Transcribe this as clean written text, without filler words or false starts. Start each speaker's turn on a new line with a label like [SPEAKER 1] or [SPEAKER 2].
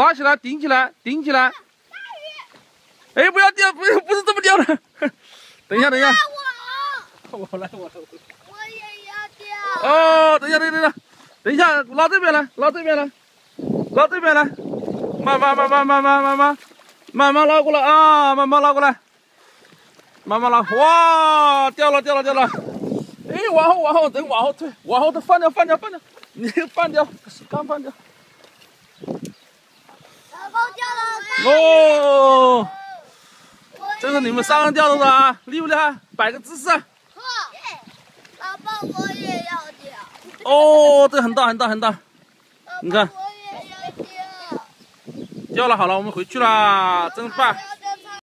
[SPEAKER 1] 拿起来，顶起来，顶起来。哎，不要掉，不是这么掉的。等一下，等一下。我来。
[SPEAKER 2] 我也要掉。
[SPEAKER 1] 哦，等一下，等一下，拉这边来，拉这边来，慢慢拉过来啊，慢慢拉过来，哇，掉了。哎，往后，人往后退，往后退，放掉，你放掉，刚放掉。
[SPEAKER 2] 老公掉了。
[SPEAKER 1] 哦，这是你们3个掉的啊，厉不厉害？摆个姿势。
[SPEAKER 2] 错。老爸，我也要掉。
[SPEAKER 1] 哦，这很大，你看。
[SPEAKER 2] 我也要掉。
[SPEAKER 1] 掉了，好了，我们回去啦，真棒。